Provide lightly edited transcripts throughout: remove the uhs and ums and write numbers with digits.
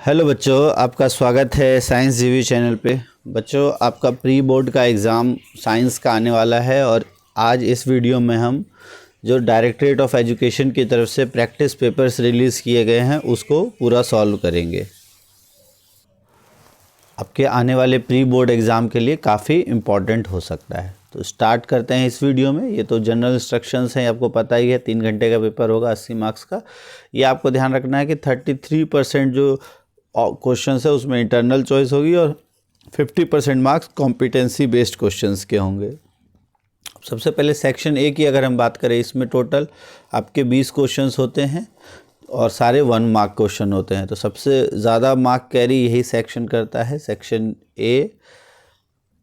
Hello बच्चों, आपका स्वागत है साइंस जीवी चैनल पे। बच्चों, आपका प्री बोर्ड का एग्ज़ाम साइंस का आने वाला है और आज इस वीडियो में हम जो डायरेक्टरेट ऑफ एजुकेशन की तरफ से प्रैक्टिस पेपर्स रिलीज़ किए गए हैं उसको पूरा सॉल्व करेंगे। आपके आने वाले प्री बोर्ड एग्ज़ाम के लिए काफ़ी इम्पॉर्टेंट हो सकता है। तो स्टार्ट करते हैं इस वीडियो में। ये तो जनरल इंस्ट्रक्शंस हैं, आपको पता ही है। 3 घंटे का पेपर होगा, 80 मार्क्स का। ये आपको ध्यान रखना है कि 33% जो क्वेश्चंस है उसमें इंटरनल चॉइस होगी और 50% मार्क्स कॉम्पिटेंसी बेस्ड क्वेश्चंस के होंगे। सबसे पहले सेक्शन ए की अगर हम बात करें, इसमें टोटल आपके 20 क्वेश्चंस होते हैं और सारे 1 मार्क क्वेश्चन होते हैं। तो सबसे ज़्यादा मार्क कैरी यही सेक्शन करता है, सेक्शन ए।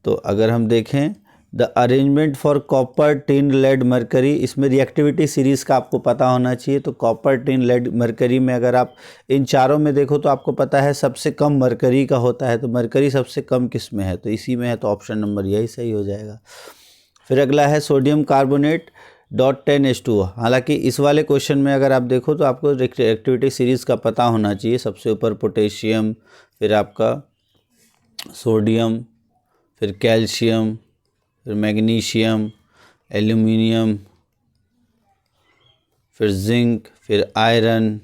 तो अगर हम देखें the arrangement for copper tin lead mercury, इसमें रिएक्टिविटी सीरीज़ का आपको पता होना चाहिए। तो कॉपर टिन लेड मरकरी में अगर आप इन चारों में देखो तो आपको पता है सबसे कम मरकरी का होता है। तो मरकरी सबसे कम किस में है? तो इसी में है। तो ऑप्शन नंबर यही सही हो जाएगा। फिर अगला है सोडियम कार्बोनेट .10H2। हालांकि इस वाले क्वेश्चन में अगर आप देखो तो आपको रिएक्टिविटी सीरीज़ का पता होना चाहिए। सबसे ऊपर पोटेशियम, फिर आपका सोडियम, फिर कैल्शियम, फिर मैग्नीशियम, एल्यूमिनियम, फिर जिंक, फिर आयरन,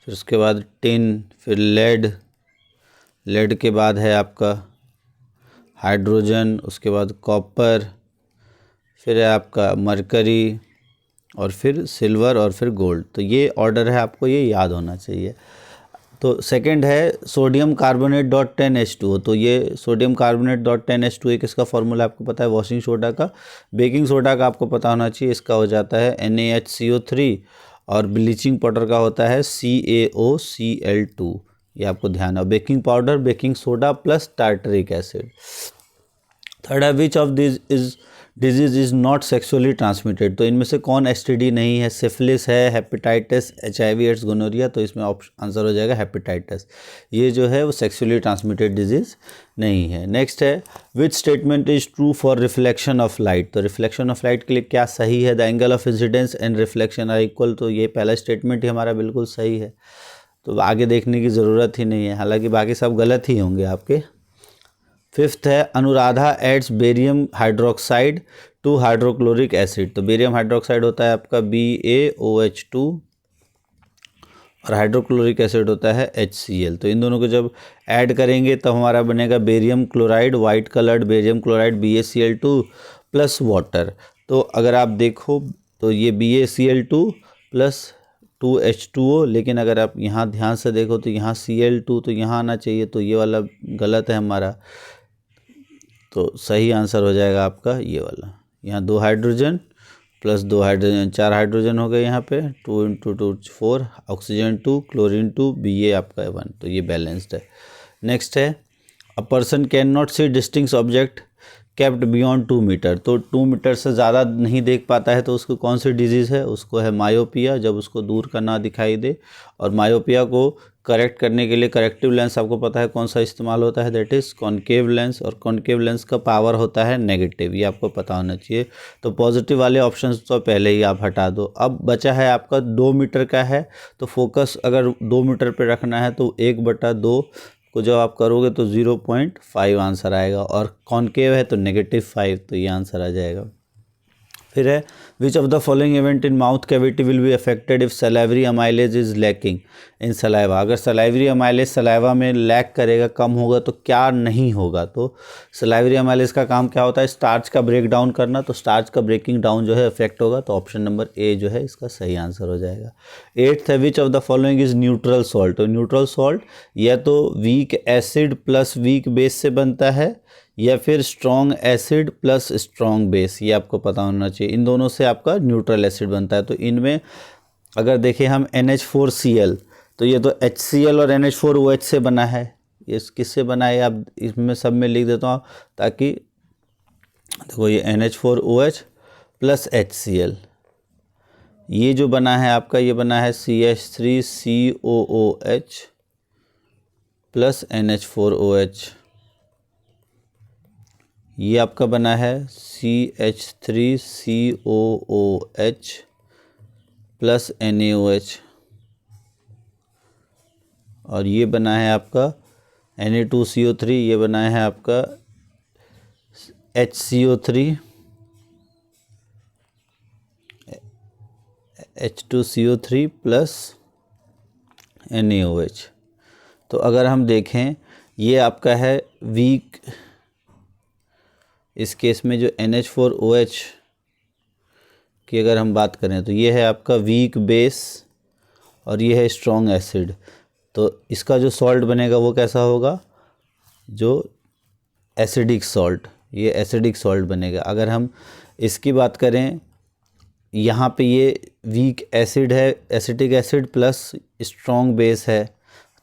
फिर उसके बाद टिन, फिर लेड के बाद है आपका हाइड्रोजन, उसके बाद कॉपर, फिर है आपका मरकरी और फिर सिल्वर और फिर गोल्ड। तो ये ऑर्डर है, आपको ये याद होना चाहिए। तो सेकंड है सोडियम कार्बोनेट .10H2। तो ये सोडियम कार्बोनेट .10H2 एक इसका फॉर्मूला आपको पता है वॉशिंग सोडा का। बेकिंग सोडा का आपको पता होना चाहिए, इसका हो जाता है NaHCO3 और ब्लीचिंग पाउडर का होता है CaOCl2। ये आपको ध्यान है। Baking powder, baking soda plus tartaric acid. Third है which of this disease is not sexually transmitted. तो इनमें से कौन एसटीडी नहीं है? सिफिलिस है, हेपेटाइटिस, HIV एड्स, गोनोरिया। तो इसमें आंसर हो जाएगा हेपेटाइटिस। ये जो है वो सेक्सुअली ट्रांसमिटेड डिजीज़ नहीं है। नेक्स्ट है which statement is true for reflection of light. तो रिफ्लेक्शन ऑफ लाइट के लिए क्या सही है? The angle of incidence and reflection are equal. तो ये पहला स्टेटमेंट ही हमारा बिल्कुल सही है। तो आगे देखने की ज़रूरत ही नहीं है, हालांकि बाकी सब गलत ही होंगे आपके। फिफ्थ है Anuradha adds barium hydroxide to hydrochloric acid. तो बेरियम हाइड्रोक्साइड होता है आपका BaOH2 और हाइड्रोक्लोरिक एसिड होता है HCl। तो इन दोनों को जब ऐड करेंगे तब हमारा बनेगा barium chloride, white coloured barium chloride BaCl2 plus water. तो अगर आप देखो तो ये BaCl2 प्लस 2H2O, लेकिन अगर आप यहाँ ध्यान से देखो तो यहाँ Cl2 तो यहाँ आना चाहिए। तो ये वाला गलत है हमारा। तो सही आंसर हो जाएगा आपका ये वाला। यहाँ 2 हाइड्रोजन प्लस 2 हाइड्रोजन, 4 हाइड्रोजन हो गए यहाँ पे। 2 × 2 4, ऑक्सीजन 2, क्लोरीन 2, Ba आपका 1। तो ये बैलेंस्ड है। नेक्स्ट है a person can not see distinct object kept beyond 2 metre. तो 2 मीटर से ज़्यादा नहीं देख पाता है तो उसको कौन सी डिजीज़ है? उसको है मायोपिया, जब उसको दूर का ना दिखाई दे। और मायोपिया को करेक्ट करने के लिए करेक्टिव लेंस आपको पता है कौन सा इस्तेमाल होता है? That is concave lens. और कॉनकेव लेंस का पावर होता है नेगेटिव, ये आपको पता होना चाहिए। तो पॉजिटिव वाले ऑप्शन तो पहले ही आप हटा दो। अब बचा है आपका 2 मीटर का है। तो फोकस अगर 2 मीटर पे रखना है तो 1/2 को जब आप करोगे तो 0.5 आंसर आएगा। और कॉनकेव है तो -5, तो ये आंसर आ जाएगा। फिर है which of the following event in mouth cavity will be affected if salivary amylase is lacking in saliva. अगर सलाइवरी अमाइलेज सलाइवा में लैक करेगा, कम होगा, तो क्या नहीं होगा? तो सलाइवरी अमाइलेज का काम क्या होता है? स्टार्च का ब्रेक डाउन करना। तो स्टार्च का ब्रेकिंग डाउन जो है इफेक्ट होगा। तो ऑप्शन नंबर ए जो है इसका सही आंसर हो जाएगा। 8th है which of the following is neutral salt. तो न्यूट्रल सॉल्ट या तो weak acid plus weak base से बनता है या फिर strong acid plus strong base, ये आपको पता होना चाहिए। इन दोनों से आपका न्यूट्रल एसिड बनता है। तो इनमें अगर देखें हम NH4Cl, तो ये तो HCl और NH4OH से बना है। ये किससे बना है आप इसमें सब में लिख देता हूँ ताकि देखो ये NH4OH प्लस HCl, ये जो बना है आपका ये बना है CH3COOH प्लस NH4OH। ये आपका बना है CH3COOH प्लस NaOH। और ये बना है आपका Na2CO3, ये बना है आपका HCO3, H2CO3 प्लस NaOH। तो अगर हम देखें ये आपका है वीक, इस केस में जो NH4OH की अगर हम बात करें तो ये है आपका वीक बेस और ये है स्ट्रॉन्ग एसिड। तो इसका जो सॉल्ट बनेगा वो कैसा होगा, जो एसिडिक सॉल्ट, ये एसिडिक सॉल्ट बनेगा। अगर हम इसकी बात करें, यहाँ पे ये वीक एसिड है, acetic acid plus strong base है,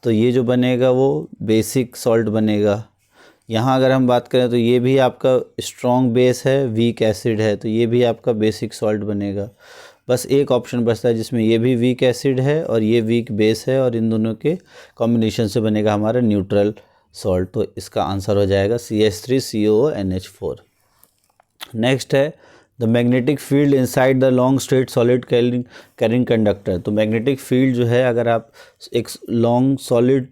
तो ये जो बनेगा वो बेसिक सॉल्ट बनेगा। यहाँ अगर हम बात करें तो ये भी आपका स्ट्रॉन्ग बेस है, वीक एसिड है, तो ये भी आपका बेसिक सॉल्ट बनेगा। बस एक ऑप्शन बचता है जिसमें ये भी वीक एसिड है और ये वीक बेस है, और इन दोनों के कॉम्बिनेशन से बनेगा हमारा न्यूट्रल सॉल्ट। तो इसका आंसर हो जाएगा CH3COONH4। नेक्स्ट है the magnetic field inside the long straight solid carrying conductor. तो मैग्नेटिक फील्ड जो है, अगर आप एक लॉन्ग सॉलिड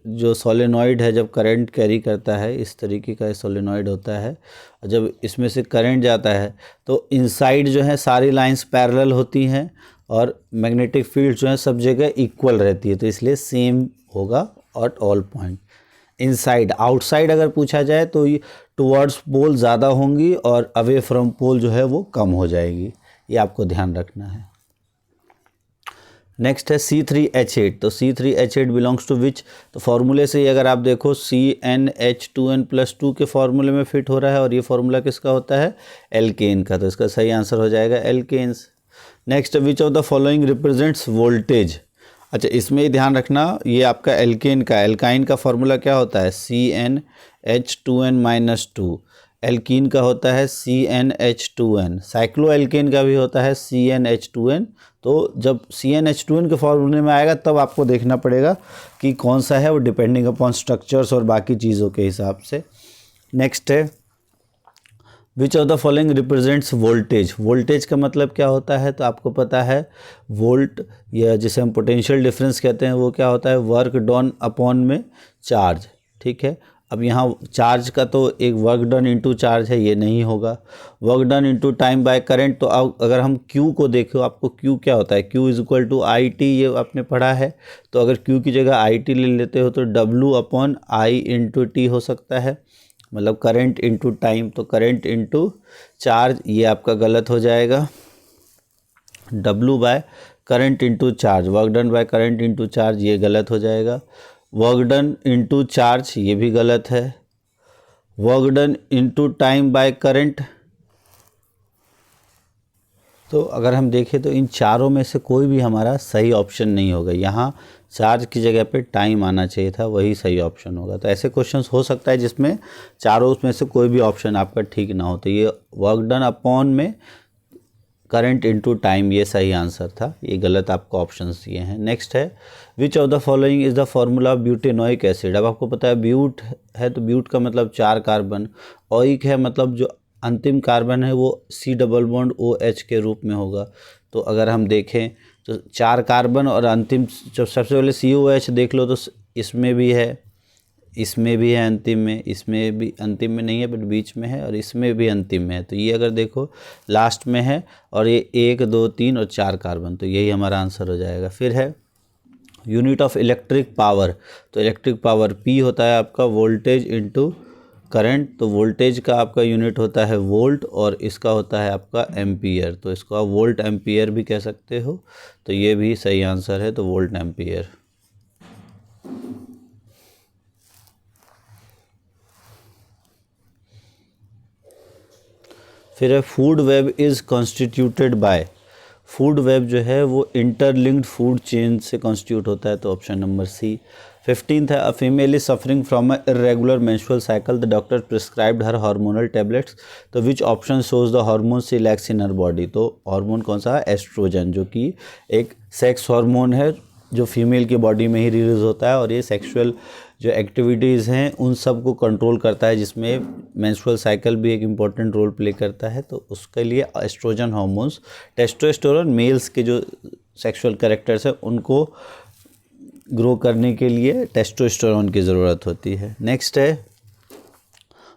जो सोलेनॉइड है जब करंट कैरी करता है, इस तरीके का सोलेनॉइड होता है, जब इसमें से करंट जाता है तो इनसाइड जो है सारी लाइंस पैरेलल होती हैं और मैग्नेटिक फील्ड जो है सब जगह इक्वल रहती है, तो इसलिए सेम होगा at all point. Inside, outside अगर पूछा जाए तो ये टुवर्ड्स पोल ज़्यादा होंगी और अवे फ्रॉम पोल जो है वो कम हो जाएगी, ये आपको ध्यान रखना है। नेक्स्ट है C3H8। तो C3H8 बिलोंग्स टू विच, तो फॉर्मूले से अगर आप देखो CnH2n+2 के फॉर्मूले में फिट हो रहा है, और ये फॉर्मूला किसका होता है, एल्केन का, तो इसका सही आंसर हो जाएगा alkenes. Next, which of the following represents voltage. अच्छा, इसमें ही ध्यान रखना, ये आपका एल्केन का, एल्काइन का फॉर्मूला क्या होता है, CnH2n-2, एल्कीन का होता है CnH2n, साइक्लो एल्केन का भी होता है CnH2n। तो जब CnH2n के फॉर्मूले में आएगा तब आपको देखना पड़ेगा कि कौन सा है, वो डिपेंडिंग अपॉन स्ट्रक्चर्स और बाकी चीज़ों के हिसाब से। नेक्स्ट है which of the following represents voltage. Voltage का मतलब क्या होता है, तो आपको पता है वोल्ट, या जिसे हम पोटेंशियल डिफरेंस कहते हैं, वो क्या होता है, वर्क डन अपॉन में चार्ज। ठीक है, अब यहाँ चार्ज का तो एक वर्क डन इंटू चार्ज है, ये नहीं होगा। Work done into time by current, तो अब अगर हम Q को देखें, आपको Q क्या होता है, Q is equal to IT, ये आपने पढ़ा है। तो अगर Q की जगह IT ले लेते हो तो W/I/T हो सकता है, मतलब करंट इंटू टाइम, तो करंट इंटू चार्ज ये आपका गलत हो जाएगा। W by current into charge, work done by current into charge, ये गलत हो जाएगा। वर्क डन इंटू चार्ज, ये भी गलत है। Work done into time by current, तो अगर हम देखें तो इन चारों में से कोई भी हमारा सही ऑप्शन नहीं होगा। यहाँ चार्ज की जगह पे टाइम आना चाहिए था, वही सही ऑप्शन होगा। तो ऐसे क्वेश्चंस हो सकता है जिसमें चारों में से कोई भी ऑप्शन आपका ठीक ना हो, तो ये वर्क डन अपॉन में करंट इंटू टाइम, ये सही आंसर था, ये गलत आपको ऑप्शंस दिए हैं। नेक्स्ट है which of the following is the formula of butanoic acid. अब आपको पता है ब्यूट है तो ब्यूट का मतलब 4 कार्बन, ओइक है मतलब जो अंतिम कार्बन है वो C+OH के रूप में होगा। तो अगर हम देखें तो 4 कार्बन और अंतिम, जब सबसे पहले COH देख लो तो इसमें भी है, इसमें भी है अंतिम में, इसमें भी अंतिम में नहीं है बट बीच में है, और इसमें भी अंतिम में है। तो ये अगर देखो लास्ट में है, और ये 1 2 3 और 4 कार्बन, तो यही हमारा आंसर हो जाएगा। फिर है यूनिट ऑफ इलेक्ट्रिक पावर। तो इलेक्ट्रिक पावर P होता है आपका वोल्टेज इंटू करंट, तो वोल्टेज का आपका यूनिट होता है वोल्ट और इसका होता है आपका एम्पियर, तो इसको आप वोल्ट एम्पियर भी कह सकते हो। तो ये भी सही आंसर है, तो वोल्ट एम्पियर। फिर है food web is constituted by. Food web जो है वो इंटरलिंक्ड फूड चेन से कॉन्स्टिट्यूट होता है, तो ऑप्शन नंबर C। 15th है a female is suffering from a irregular menstrual cycle, the doctor prescribed her hormonal tablets, तो which option shows the hormone she lacks in her body. तो hormone कौन सा है, oestrogen, जो कि एक sex hormone है जो फीमेल की बॉडी में ही रिलीज होता है, और ये सेक्सुअल जो एक्टिविटीज़ हैं उन सब को कंट्रोल करता है, जिसमें मेंस्ट्रुअल साइकिल भी एक इम्पॉर्टेंट रोल प्ले करता है। तो उसके लिए एस्ट्रोजन हार्मोन्स, टेस्टोस्टेरोन मेल्स के जो सेक्सुअल कैरेक्टर्स हैं उनको ग्रो करने के लिए टेस्टोस्टेरोन की ज़रूरत होती है। नेक्स्ट है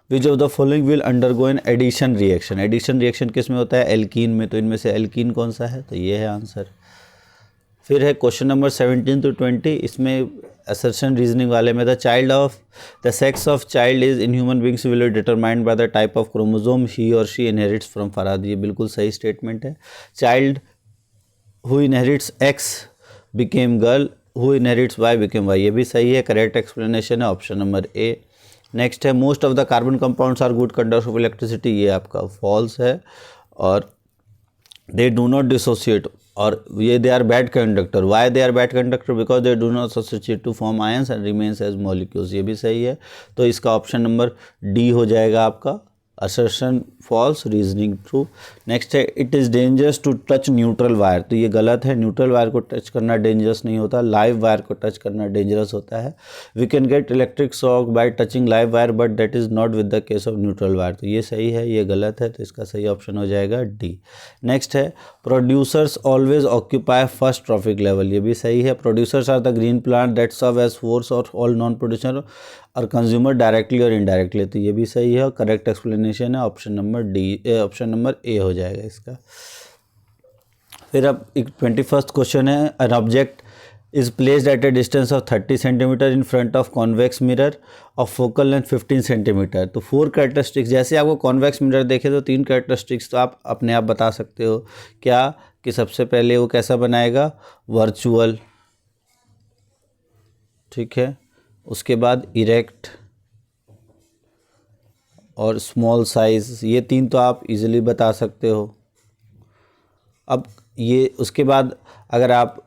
which of the following will undergo an addition reaction. Addition reaction किस में होता है? एल्कीन में। तो इनमें से एल्कीन कौन सा है? तो ये है आंसर। फिर है क्वेश्चन नंबर 17 to 20, इसमें असर्शन रीजनिंग वाले में the sex of child is in human beings will be determined by the type of chromosome he और शी इनहेरिट्स फ्रॉम फराद। ये बिल्कुल सही स्टेटमेंट है। Child who inherits X became girl, who inherits Y became Y, ये भी सही है। Correct explanation है ऑप्शन नंबर ए। नेक्स्ट है most of the carbon compounds are good conductors of electricity, ये आपका फॉल्स है। और दे डू नॉट डिसोसिएट, और ये they are bad conductor. Why they are bad conductor? Because they do not associate to form ions and remains as molecules, ये भी सही है। तो इसका ऑप्शन नंबर डी हो जाएगा आपका। Assertion false, reasoning true. Next है it is dangerous to touch neutral wire, तो ये गलत है। न्यूट्रल वायर को टच करना डेंजरस नहीं होता, लाइव वायर को टच करना डेंजरस होता है। We can get electric shock by touching live wire but that is not with the case of neutral wire, तो ये सही है, ये गलत है। तो इसका सही ऑप्शन हो जाएगा डी। नेक्स्ट है producers always occupy first trophic level, ये भी सही है। Producers are the green plant that serve as force और ऑल नॉन प्रोड्यूसर और कंज्यूमर डायरेक्टली और इनडायरेक्टली, तो ये भी सही है। करेक्ट एक्सप्लेनेशन है option number D, option number A हो जाएगा इसका। फिर अब एक 21st क्वेश्चन है an object is placed at a distance of 30 centimetre in front of convex mirror of focal length 15 centimetre. तो 4 कैरेक्टरिस्टिक्स, जैसे आपको कॉन्वेक्स मिरर देखे तो 3 कैरेक्टरिस्टिक्स तो आप अपने आप बता सकते हो क्या, कि सबसे पहले वो कैसा बनाएगा? वर्चुअल, ठीक है। उसके बाद इरेक्ट और स्मॉल साइज, ये 3 तो आप इजीली बता सकते हो। अब ये उसके बाद अगर आप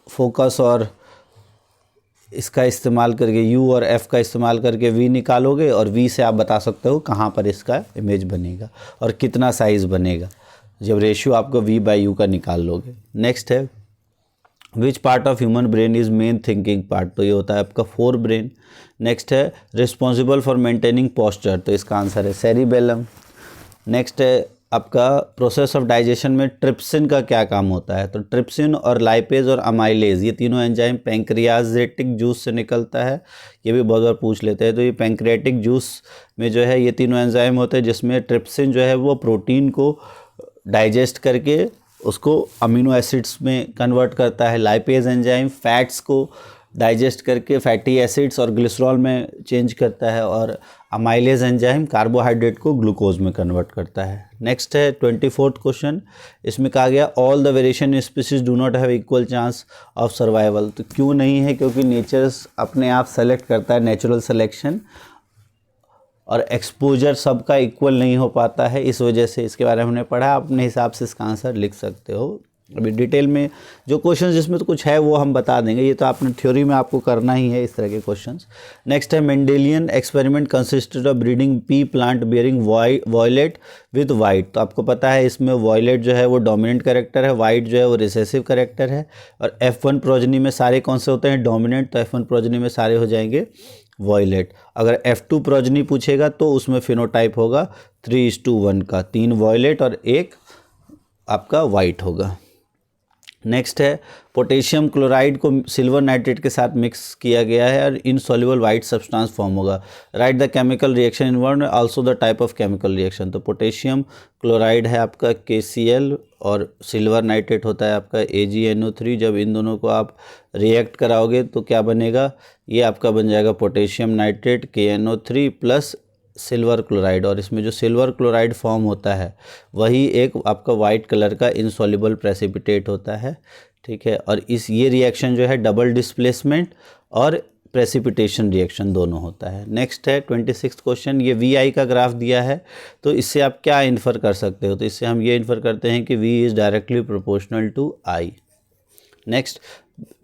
फोकस और इसका इस्तेमाल करके U और F का इस्तेमाल करके V निकालोगे और V से आप बता सकते हो कहाँ पर इसका इमेज बनेगा और कितना साइज़ बनेगा जब रेशियो आपको V/U का निकाल लोगे। नेक्स्ट है which part of human brain is main thinking part, तो ये होता है आपका फोर ब्रेन। नेक्स्ट है रिस्पॉन्सिबल फॉर मेंटेनिंग पोस्चर, तो इसका आंसर है सेरिबेलम। नेक्स्ट है आपका प्रोसेस ऑफ डाइजेशन में ट्रिप्सिन का क्या काम होता है, तो ट्रिप्सिन और लाइपेज और अमाइलेज ये तीनों एंजाइम पैंक्रियाजेटिक जूस से निकलता है, ये भी बहुत बार पूछ लेते हैं। तो ये पैंक्रियाटिक जूस में जो है ये तीनों एंजाइम होते हैं, जिसमें ट्रिप्सिन जो है वो प्रोटीन को डाइजेस्ट करके उसको अमीनो एसिड्स में कन्वर्ट करता है, लाइपेज एंजाइम फैट्स को डाइजेस्ट करके फैटी एसिड्स और ग्लिसरॉल में चेंज करता है, और अमाइलेज एंजाइम कार्बोहाइड्रेट को ग्लूकोज में कन्वर्ट करता है। नेक्स्ट है 24th क्वेश्चन, इसमें कहा गया all the variation in species do not have equal chance of survival, तो क्यों नहीं है? क्योंकि नेचर अपने आप सेलेक्ट करता है, नेचुरल सिलेक्शन, और एक्सपोजर सबका इक्वल नहीं हो पाता है, इस वजह से इसके बारे में हमने पढ़ा। अपने हिसाब से इसका आंसर लिख सकते हो। अभी डिटेल में जो क्वेश्चंस जिसमें तो कुछ है वो हम बता देंगे, ये तो आपने थ्योरी में आपको करना ही है इस तरह के क्वेश्चंस। नेक्स्ट है Mendelian experiment consisted of breeding pea plant bearing violet with white, तो आपको पता है इसमें वॉयलेट जो है वो डोमिनेंट कैरेक्टर है, वाइट जो है वो रिसेसिव कैरेक्टर है, और F1 प्रोजनी में सारे कौन से होते हैं? डोमिनेंट, तो F1 प्रोजनी में सारे हो जाएंगे वॉयलेट। अगर F2 प्रोजनी पूछेगा तो उसमें फिनोटाइप होगा 3:1 का, 3 वॉयलेट और 1 आपका वाइट होगा। नेक्स्ट है पोटेशियम क्लोराइड को सिल्वर नाइट्रेट के साथ मिक्स किया गया है और इनसॉल्युबल वाइट सब्सटेंस फॉर्म होगा। Right the chemical reaction involved also the type of chemical reaction, तो पोटेशियम क्लोराइड है आपका KCl और सिल्वर नाइट्रेट होता है आपका AgNO3। जब इन दोनों को आप रिएक्ट कराओगे तो क्या बनेगा? ये आपका बन जाएगा potassium nitrate KNO3 plus silver chloride, और इसमें जो सिल्वर क्लोराइड फॉर्म होता है वही एक आपका वाइट कलर का इनसॉल्युबल प्रेसिपिटेट होता है, ठीक है। और ये रिएक्शन जो है डबल डिस्प्लेसमेंट और प्रेसिपिटेशन रिएक्शन दोनों होता है। नेक्स्ट है 26th क्वेश्चन, ये VI का ग्राफ दिया है, तो इससे आप क्या इन्फर कर सकते हो? तो इससे हम ये इन्फर करते हैं कि V is directly proportional to I। Next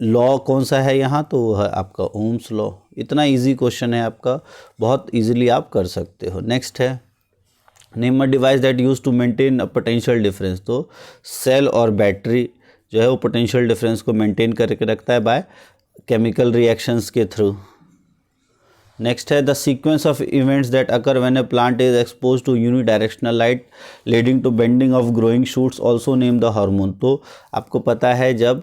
law कौन सा है यहाँ? तो वो है आपका ओम्स लॉ। इतना इजी क्वेश्चन है आपका, बहुत इजीली आप कर सकते हो। नेक्स्ट है name a device that use to maintain a potential difference, तो सेल और बैटरी जो है वो पोटेंशियल डिफरेंस को मेंटेन करके रखता है बाय केमिकल रिएक्शंस के थ्रू। नेक्स्ट है the sequence of events that occur when a plant is expose to unidirectional light leading to bending of growing shoots also name the hormone, तो आपको पता है जब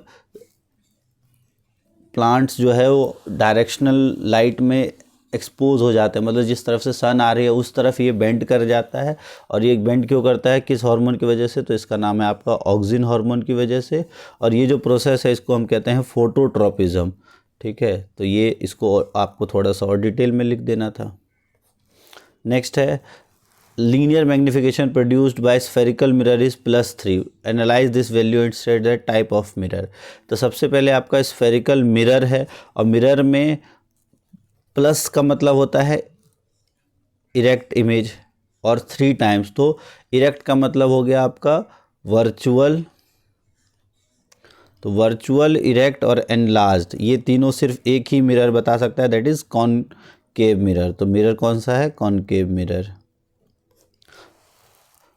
प्लांट्स जो है वो डायरेक्शनल लाइट में एक्सपोज हो जाते हैं, मतलब जिस तरफ से सन आ रही है उस तरफ ये बेंड कर जाता है। और ये बेंड क्यों करता है, किस हार्मोन की वजह से, तो इसका नाम है आपका ऑक्सिन हार्मोन की वजह से। और ये जो प्रोसेस है इसको हम कहते हैं फोटोट्रॉपिज्म, ठीक है। तो ये इसको आपको थोड़ा सा और डिटेल में लिख देना था। नेक्स्ट है linear magnification produced by spherical mirror is +3, analyse this value and state the type of mirror. तो सबसे पहले आपका स्फेरिकल मिरर है, और मिरर में प्लस का मतलब होता है इरेक्ट इमेज और 3 टाइम्स। तो इरेक्ट का मतलब हो गया आपका वर्चुअल, तो वर्चुअल, इरेक्ट और एनलार्ज्ड, ये तीनों सिर्फ एक ही मिरर बता सकता है, दैट इज कॉनकेव मिरर। तो मिरर कौन सा है, कॉनकेव मिरर।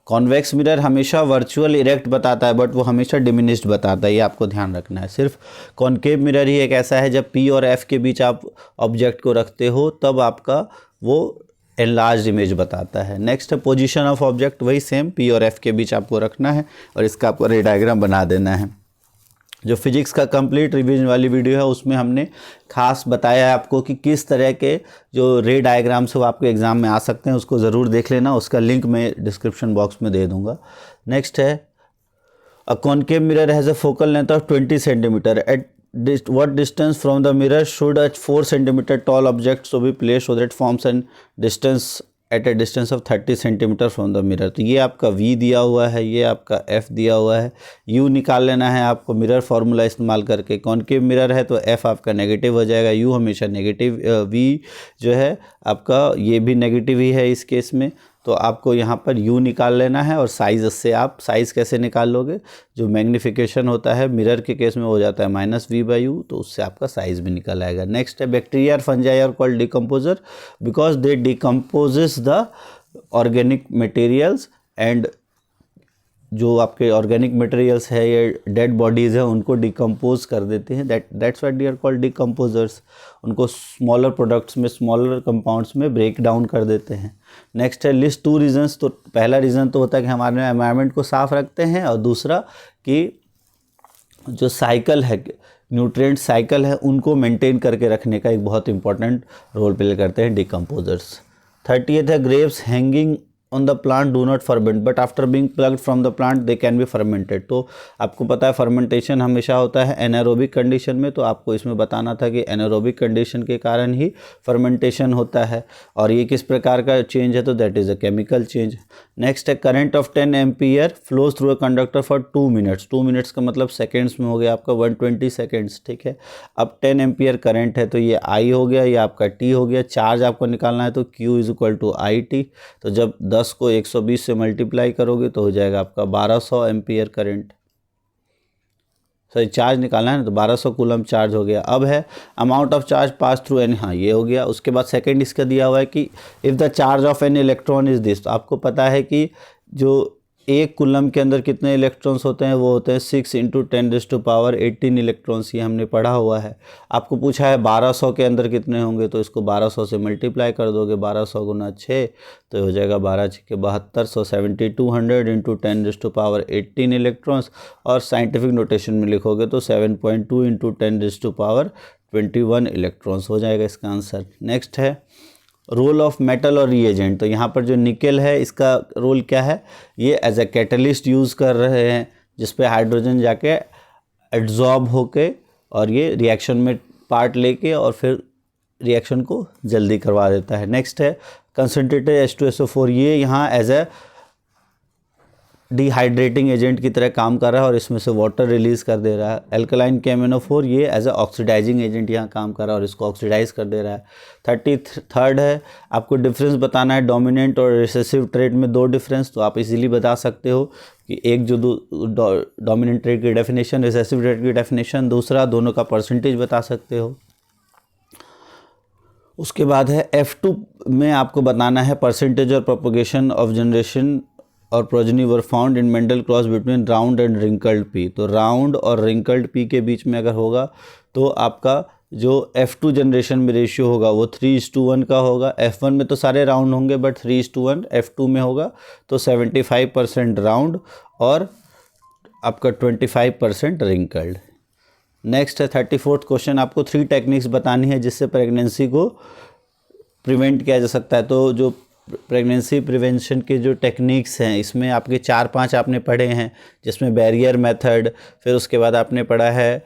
कॉन्वेक्स मिरर हमेशा वर्चुअल इरेक्ट बताता है, बट वो हमेशा डिमिनिश्ड बताता है, ये आपको ध्यान रखना है। सिर्फ कॉन्केव मिरर ही एक ऐसा है जब P और F के बीच आप ऑब्जेक्ट को रखते हो तब आपका वो एनलार्ज इमेज बताता है। नेक्स्ट है पोजीशन ऑफ ऑब्जेक्ट, वही सेम P और F के बीच आपको रखना है और इसका आपको रे डायग्राम बना देना है। जो फिजिक्स का कंप्लीट रिवीजन वाली वीडियो है उसमें हमने खास बताया है आपको कि किस तरह के जो रे डायग्राम्स वो आपके एग्ज़ाम में आ सकते हैं, उसको ज़रूर देख लेना, उसका लिंक मैं डिस्क्रिप्शन बॉक्स में दे दूंगा। नेक्स्ट है a concave mirror has a focal length of 20 centimetre, at what distance from the mirror should a 4 centimeter tall object so be placed so that forms an distance at a distance of 30 centimetre from the mirror. तो ये आपका V दिया हुआ है, ये आपका F दिया हुआ है, U निकाल लेना है आपको मिरर फार्मूला इस्तेमाल करके। कॉनकेव मिरर है तो F आपका नेगेटिव हो जाएगा, U हमेशा नेगेटिव, V जो है आपका ये भी नेगेटिव ही है इस केस में। तो आपको यहाँ पर U निकाल लेना है और साइज़ से आप साइज़ कैसे निकाल लोगे, जो मैग्नीफिकेशन होता है मिरर के केस में हो जाता है -V/U, तो उससे आपका साइज़ भी निकल आएगा। नेक्स्ट है बैक्टीरिया और fungi are called decomposer because they decomposes the organic materials, and जो आपके ऑर्गेनिक मटेरियल्स है ये डेड बॉडीज़ है उनको डिकम्पोज कर देते हैं, that's what they are called decomposers. उनको स्मॉलर प्रोडक्ट्स में, स्मॉलर कंपाउंड्स में ब्रेक डाउन कर देते हैं। नेक्स्ट है लिस्ट 2 रीजंस। तो पहला रीज़न तो होता है कि हमारे एनवायरनमेंट को साफ़ रखते हैं, और दूसरा कि जो साइकिल है, न्यूट्रिएंट साइकिल है, उनको मेंटेन करके रखने का एक बहुत इंपॉर्टेंट रोल प्ले करते हैं डिकम्पोजर्स। 30th है grapes hanging on the plant do not ferment but after being plucked from the plant they can be fermented. तो आपको पता है फर्मेंटेशन हमेशा होता है एनारोबिक कंडीशन में, तो आपको इसमें बताना था कि एनारोबिक कंडीशन के कारण ही फर्मेंटेशन होता है, और ये किस प्रकार का चेंज है, तो that is a chemical change. Next है current of 10 ampere flows through a conductor for 2 minutes. 2 minutes का मतलब सेकेंड्स में हो गया आपका 120 सेकेंड्स, ठीक है। अब 10 एम्पियर करंट है तो ये I हो गया, ये आपका T हो गया। चार्ज आपको निकालना है तो Q = IT। तो जब 10 को 120 से मल्टीप्लाई करोगे तो हो जाएगा आपका 1200 एम्पियर करंट, सॉरी चार्ज निकालना है ना, तो 1200 कूलम चार्ज हो गया। अब है amount of charge pass through an, हाँ ये हो गया। उसके बाद सेकंड इसका दिया हुआ है कि if the charge of an electron is this, तो आपको पता है कि जो एक कूलम के अंदर कितने इलेक्ट्रॉन्स होते हैं, वो होते हैं 6 × 10⁻18 इलेक्ट्रॉन्स, ये हमने पढ़ा हुआ है। आपको पूछा है 1200 के अंदर कितने होंगे, तो इसको 1200 से मल्टीप्लाई कर दोगे, 1200 × 6 तो हो जाएगा 12×6 = 72, 7200 × 10⁻18 इलेक्ट्रॉन्स, और साइंटिफिक नोटेशन में लिखोगे तो 7.2 × 10⁻21 इलेक्ट्रॉन्स हो जाएगा इसका आंसर। नेक्स्ट है रोल ऑफ मेटल और रिएजेंट। तो यहाँ पर जो निकल है इसका रोल क्या है, ये एज ए कैटलिस्ट यूज़ कर रहे हैं जिस पे हाइड्रोजन जाके एड्जॉर्ब होके और ये रिएक्शन में पार्ट लेके और फिर रिएक्शन को जल्दी करवा देता है। नेक्स्ट है कंसनट्रेटेड H2SO4, ये यहाँ एज ए डिहाइड्रेटिंग एजेंट की तरह काम कर रहा है और इसमें से वाटर रिलीज कर दे रहा है। एल्कलाइन KMnO4, ये एज ए ऑक्सीडाइजिंग एजेंट यहाँ काम कर रहा है और इसको ऑक्सीडाइज कर दे रहा है। 33rd है आपको डिफरेंस बताना है डोमिनेंट और रिसेसिव ट्रेट में 2 डिफरेंस। तो आप इजीली बता सकते हो कि एक जो डोमिनेंट ट्रेट की डेफिनेशन, रिसेसिव ट्रेट की डेफिनेशन, दूसरा दोनों का परसेंटेज बता सकते हो। उसके बाद है F2 में आपको बताना है परसेंटेज और प्रोपोगेशन ऑफ जनरेशन और progeny were found in Mendel cross between round and wrinkled P. तो राउंड और रिंकल्ड पी के बीच में अगर होगा तो आपका जो F2 जनरेशन में रेशियो होगा वो 3:1 का होगा। F1 में तो सारे राउंड होंगे बट 3:1 F2 में होगा, तो 75% राउंड और आपका 25% रिंकल्ड। नेक्स्ट है 34th क्वेश्चन, आपको 3 टेक्निक्स बतानी है जिससे प्रेगनेंसी को प्रिवेंट किया जा सकता है। तो जो प्रेगनेंसी प्रिवेंशन के जो टेक्निक्स हैं इसमें आपके 4-5 आपने पढ़े हैं, जिसमें बैरियर मेथड, फिर उसके बाद आपने पढ़ा है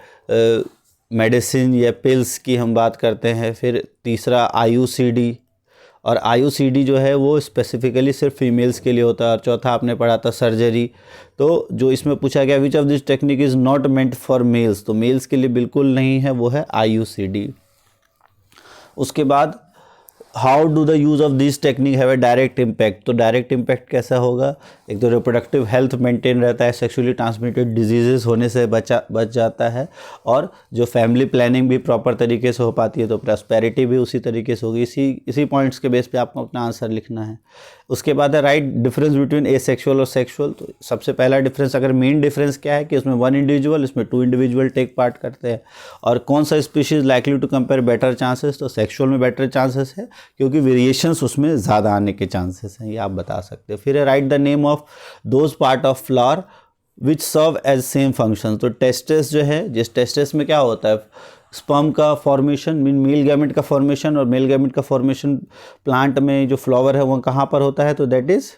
मेडिसिन या पिल्स की हम बात करते हैं, फिर तीसरा IUCD, और IUCD जो है वो स्पेसिफिकली सिर्फ फीमेल्स के लिए होता है, और चौथा आपने पढ़ा था सर्जरी। तो जो इसमें पूछा गया विच of this technique is not meant for mails, तो मेल्स के लिए बिल्कुल नहीं है, वो है IUCD। उसके बाद how do the use of this technique have a direct impact, तो डायरेक्ट इम्पैक्ट कैसा होगा, एक तो रिप्रोडक्टिव हेल्थ मेंटेन रहता है, सेक्सुअली ट्रांसमिटेड डिजीजेस होने से बच जाता है, और जो फैमिली प्लानिंग भी प्रॉपर तरीके से हो पाती है, तो प्रॉस्पेरिटी भी उसी तरीके से होगी। इसी पॉइंट्स के बेस पे आपको अपना आंसर लिखना है। उसके बाद है राइट डिफरेंस बिटवीन एसेक्सुअल और सेक्सुअल, तो सबसे पहला डिफरेंस, अगर मेन डिफरेंस क्या है कि इसमें 1 इंडिविजुअल, इसमें 2 इंडिविजुअल टेक पार्ट करते हैं, और कौन सा species likely to compare better chances, तो सेक्सुअल में बेटर चांसेस है क्योंकि वेरिएशंस उसमें ज़्यादा आने के चांसेस हैं, ये आप बता सकते हो। फिर है write the name of those part of flower which serve as same function, तो टेस्टिस जो है, जिस टेस्टिस में क्या होता है, स्पर्म का फॉर्मेशन, मीन मेल गैमेट का फॉर्मेशन, और मेल गैमेट का फॉर्मेशन प्लांट में जो फ्लावर है वो कहाँ पर होता है, तो दैट इज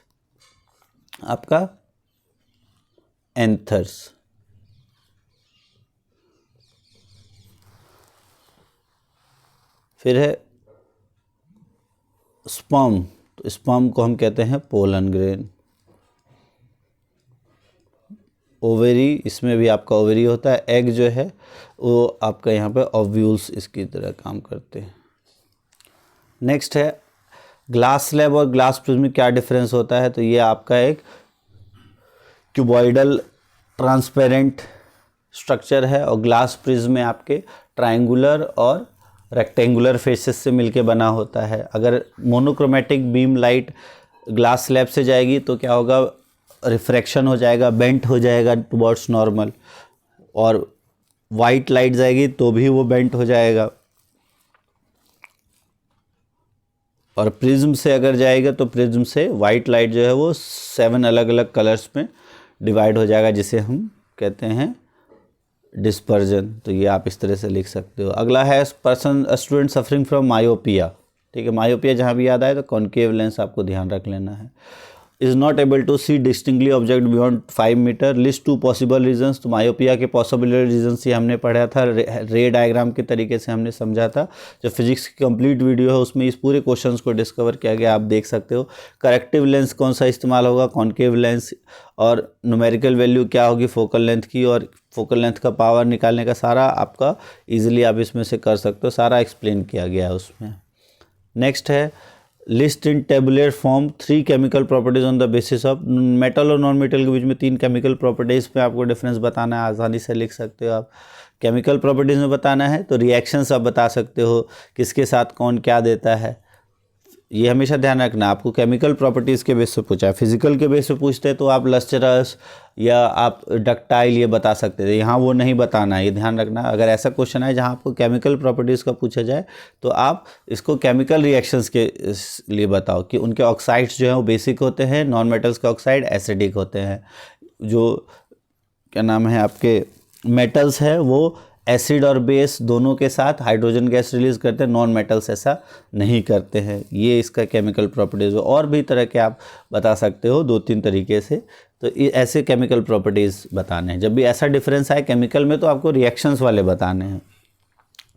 आपका एंथर्स। फिर है स्पर्म, तो स्पर्म को हम कहते हैं पोलन ग्रेन। ओवेरी, इसमें भी आपका ओवेरी होता है। एग जो है वो आपका यहाँ पे ओव्यूल्स इसकी तरह काम करते हैं। नेक्स्ट है ग्लास स्लैब और ग्लास प्रिज्म में क्या डिफरेंस होता है, तो ये आपका एक क्यूबॉइडल ट्रांसपेरेंट स्ट्रक्चर है, और ग्लास प्रिज्म में आपके ट्रायंगुलर और रेक्टेंगुलर फेसेस से मिलके बना होता है। अगर monochromatic beam light glass slab से जाएगी तो क्या होगा, रिफ्रैक्शन हो जाएगा, बेंट हो जाएगा टुवर्ड्स नॉर्मल, और वाइट लाइट जाएगी तो भी वो बेंट हो जाएगा। और प्रिज्म से अगर जाएगा तो प्रिज्म से वाइट लाइट जो है वो 7 अलग अलग कलर्स में डिवाइड हो जाएगा, जिसे हम कहते हैं डिस्पर्जन। तो ये आप इस तरह से लिख सकते हो। अगला है person student suffering from myopia, ठीक है, मायोपिया जहाँ भी याद आए तो कॉन्केव लेंस आपको ध्यान रख लेना है। Is not able to see distinctly object beyond 5 metre, list 2 possible reasons, तो मायोपिया के पॉसिबल रीजंस ये हमने पढ़ा था, रे डायग्राम के तरीके से हमने समझा था। जो फिजिक्स की कंप्लीट वीडियो है उसमें इस पूरे क्वेश्चंस को डिस्कवर किया गया, आप देख सकते हो। करेक्टिव लेंस कौन सा इस्तेमाल होगा, कॉन्केव लेंस, और न्यूमेरिकल वैल्यू क्या होगी फोकल लेंथ की, और फोकल लेंथ का पावर निकालने का सारा आपका ईजिली आप इसमें से कर सकते हो, सारा एक्सप्लेन किया गया है उसमें। नेक्स्ट है list in tabular form 3 chemical properties on the basis of, metal और नॉन मेटल के बीच में 3 केमिकल प्रॉपर्टीज़ पे आपको डिफरेंस बताना है, आसानी से लिख सकते हो आप। केमिकल प्रॉपर्टीज़ में बताना है तो रिएक्शंस आप बता सकते हो, किसके साथ कौन क्या देता है, ये हमेशा ध्यान रखना। आपको केमिकल प्रॉपर्टीज़ के बेस पे पूछा है, फिजिकल के बेस पे पूछते हैं तो आप लस्टरस या आप डक्टाइल ये बता सकते थे, यहाँ वो नहीं बताना है, ये ध्यान रखना। अगर ऐसा क्वेश्चन है जहाँ आपको केमिकल प्रॉपर्टीज़ का पूछा जाए तो आप इसको केमिकल रिएक्शंस के लिए बताओ कि उनके ऑक्साइड्स जो हैं वो बेसिक होते हैं, नॉन मेटल्स के ऑक्साइड एसिडिक होते हैं, जो क्या नाम है आपके मेटल्स है वो एसिड और बेस दोनों के साथ हाइड्रोजन गैस रिलीज़ करते हैं, नॉन मेटल्स ऐसा नहीं करते हैं। ये इसका केमिकल प्रॉपर्टीज़ हो। और भी तरह के आप बता सकते हो 2-3 तरीके से, तो ऐसे केमिकल प्रॉपर्टीज़ बताने हैं। जब भी ऐसा डिफरेंस आए केमिकल में तो आपको रिएक्शंस वाले बताने हैं।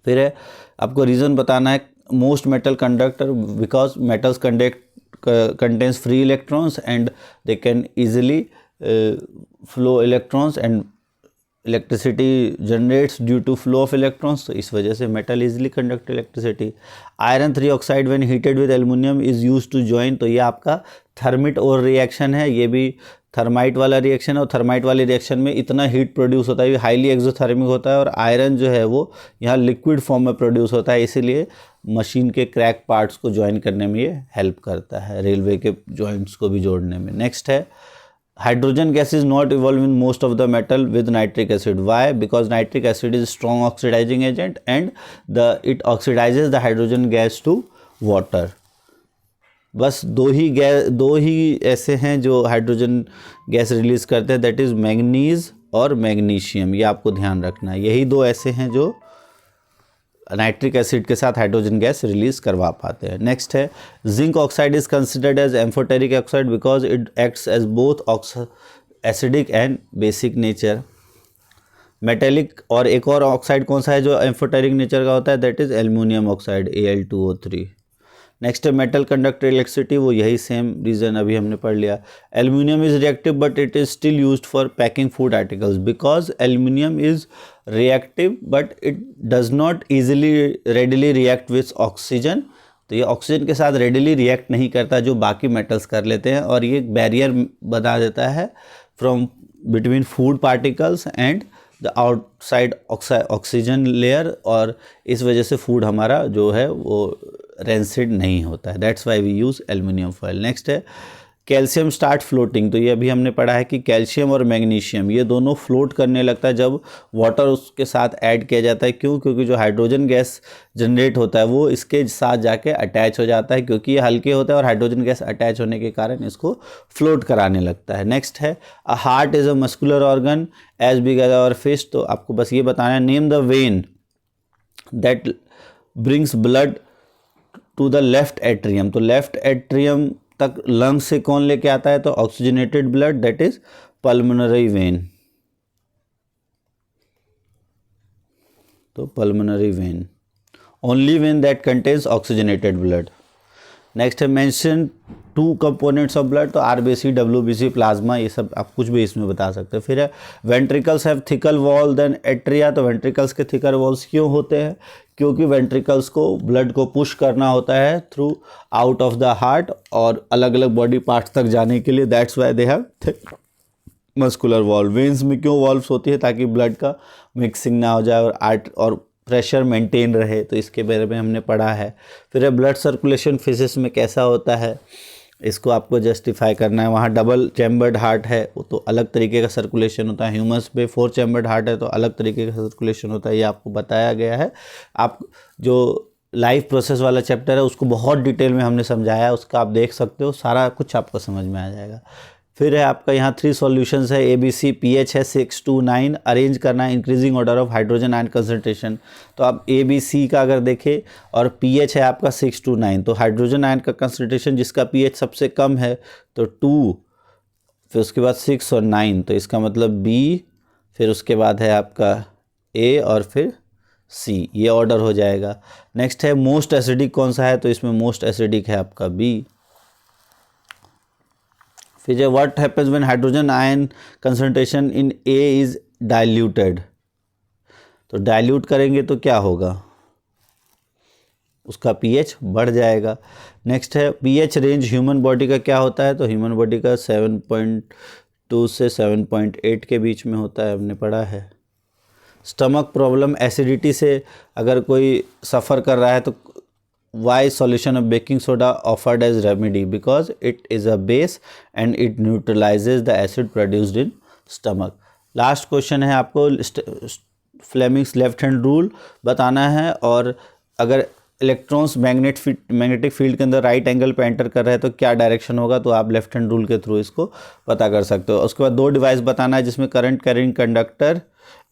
फिर है आपको रीज़न बताना है most metal conductor because metals contains free electrons and they can easily flow electrons and electricity generates due to flow of electrons, तो इस वजह से metal easily conduct electricity. Iron 3 oxide when heated with aluminium is used to join, तो ये आपका thermite और reaction है, ये भी थर्माइट वाला रिएक्शन है, और थर्माइट वाले रिएक्शन में इतना हीट प्रोड्यूस होता है, ये हाईली एक्सोथर्मिक होता है, और आयरन जो है वो यहाँ लिक्विड फॉर्म में प्रोड्यूस होता है, इसीलिए मशीन के क्रैक पार्ट्स को ज्वाइन करने में ये हेल्प करता है, रेलवे के जॉइंट्स को भी जोड़ने में। नेक्स्ट है hydrogen gas is not evolved in most of the metal with nitric acid. Why? Because nitric acid is strong oxidizing agent and it oxidizes the hydrogen gas to water. बस दो ही ऐसे हैं जो हाइड्रोजन गैस रिलीज करते हैं, that is manganese और magnesium, ये आपको ध्यान रखना है। यही दो ऐसे हैं जो नाइट्रिक एसिड के साथ हाइड्रोजन गैस रिलीज करवा पाते हैं। नेक्स्ट है zinc oxide is considered as amphoteric oxide because it acts as both acidic and basic nature. Metallic और एक और ऑक्साइड कौन सा है जो एम्फोटेरिक नेचर का होता है, that is aluminium oxide Al2O3। Next है मेटल कंडक्ट इलेक्ट्रिसिटी, वो यही सेम रीजन अभी हमने पढ़ लिया। Aluminium is reactive but it is still used for packing food articles because aluminium is reactive but it does not easily readily react with oxygen. तो ये oxygen के साथ रेडिली रिएक्ट नहीं करता जो बाकी मेटल्स कर लेते हैं, और ये बैरियर बना देता है from between food particles and the outside oxygen layer, और इस वजह से फूड हमारा जो है वो रेंसिड नहीं होता है। That's why we use aluminium foil. Next है कैल्शियम स्टार्ट फ्लोटिंग। तो ये अभी हमने पढ़ा है कि कैल्शियम और मैग्नीशियम ये दोनों फ्लोट करने लगता है जब वाटर उसके साथ ऐड किया जाता है। क्यों? क्योंकि जो हाइड्रोजन गैस जनरेट होता है वो इसके साथ जाके अटैच हो जाता है, क्योंकि ये हल्के होता है और हाइड्रोजन गैस अटैच होने के कारण इसको फ्लोट कराने लगता है। नेक्स्ट है a heart is a muscular organ as big as our fist. तो आपको बस ये बताना है name the vein that brings blood to the left atrium. तो लेफ्ट एट्रियम तक लंग्स से कौन लेके आता है, तो oxygenated blood, that is pulmonary vein. तो pulmonary vein, only vein that contains oxygenated blood. Next है मेंशन 2 कंपोनेंट्स ऑफ ब्लड। तो आरबीसी, डब्ल्यूबीसी, प्लाज्मा, ये सब आप कुछ भी इसमें बता सकते हैं। फिर है ventricles have thicker wall than atria. तो वेंट्रिकल्स के थिकर वॉल्स क्यों होते हैं? क्योंकि वेंट्रिकल्स को ब्लड को पुश करना होता है through out of the heart और अलग अलग बॉडी पार्ट्स तक जाने के लिए, that's why they have thick muscular wall. Veins में क्यों वॉल्व्स होती है? ताकि ब्लड का मिक्सिंग ना हो जाए और प्रेशर मेंटेन रहे, तो इसके बारे में हमने पढ़ा है। फिर है ब्लड सर्कुलेशन फिजिक्स में कैसा होता है, इसको आपको जस्टिफाई करना है। वहाँ डबल चैम्बर्ड हार्ट है वो तो अलग तरीके का सर्कुलेशन होता है, ह्यूमंस पे 4 चैम्बर्ड हार्ट है तो अलग तरीके का सर्कुलेशन होता है, ये आपको बताया गया है। आप जो लाइफ प्रोसेस वाला चैप्टर है उसको बहुत डिटेल में हमने समझाया है, उसका आप देख सकते हो, सारा कुछ आपको समझ में आ जाएगा। फिर है आपका यहाँ 3 सॉल्यूशंस है ABC, pH है 6 to 9, अरेंज करना है increasing order of hydrogen ion concentration. तो आप ABC का अगर देखें और pH है आपका 6 to 9, तो हाइड्रोजन आयन का कंसंट्रेशन जिसका pH सबसे कम है तो 2, फिर उसके बाद 6 और 9, तो इसका मतलब B, फिर उसके बाद है आपका A और फिर C, ये ऑर्डर हो जाएगा। नेक्स्ट है मोस्ट एसिडिक कौन सा है, तो इसमें मोस्ट एसिडिक है आपका B। फिर जो what happens when hydrogen ion concentration in A is diluted. तो डाइल्यूट करेंगे तो क्या होगा, उसका pH बढ़ जाएगा। नेक्स्ट है pH रेंज ह्यूमन बॉडी का क्या होता है, तो ह्यूमन बॉडी का 7.2 से 7.8 के बीच में होता है, हमने पढ़ा है। स्टमक प्रॉब्लम, एसिडिटी से अगर कोई सफ़र कर रहा है तो why solution of baking soda offered as remedy, because it is a base and it neutralizes the acid produced in stomach। Last question है आपको फ्लेमिंग्स लेफ्ट हैंड रूल बताना है, और अगर इलेक्ट्रॉन्स मैग्नेटिक फील्ड के अंदर राइट एंगल पे enter कर रहे हैं तो क्या डायरेक्शन होगा, तो आप लेफ्ट हैंड रूल के थ्रू इसको पता कर सकते हो। उसके बाद 2 डिवाइस बताना है जिसमें current carrying conductor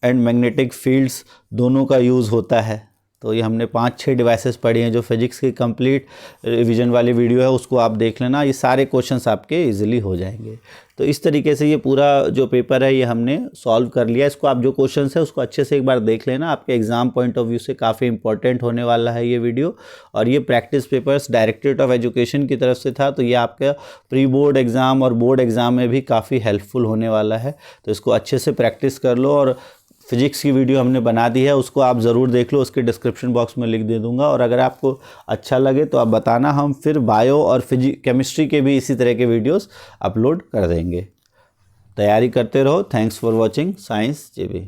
and magnetic fields दोनों का यूज़ होता है। तो ये हमने 5-6 डिवाइसेस पढ़ी हैं, जो फिजिक्स की कंप्लीट रिवीजन वाली वीडियो है उसको आप देख लेना, ये सारे क्वेश्चंस आपके इजीली हो जाएंगे। तो इस तरीके से ये पूरा जो पेपर है ये हमने सॉल्व कर लिया। इसको आप जो क्वेश्चंस है उसको अच्छे से एक बार देख लेना, आपके एग्जाम पॉइंट ऑफ व्यू से काफ़ी इंपॉर्टेंट होने वाला है ये वीडियो। और ये practice papers directorate of education की तरफ से था, तो ये आपका प्री बोर्ड एग्ज़ाम और बोर्ड एग्ज़ाम में भी काफ़ी हेल्पफुल होने वाला है। तो इसको अच्छे से प्रैक्टिस कर लो, और फिजिक्स की वीडियो हमने बना दी है उसको आप ज़रूर देख लो, उसके डिस्क्रिप्शन बॉक्स में लिख दे दूंगा। और अगर आपको अच्छा लगे तो आप बताना, हम फिर बायो और केमिस्ट्री के भी इसी तरह के वीडियोस अपलोड कर देंगे। तैयारी करते रहो। Thanks for watching science JB।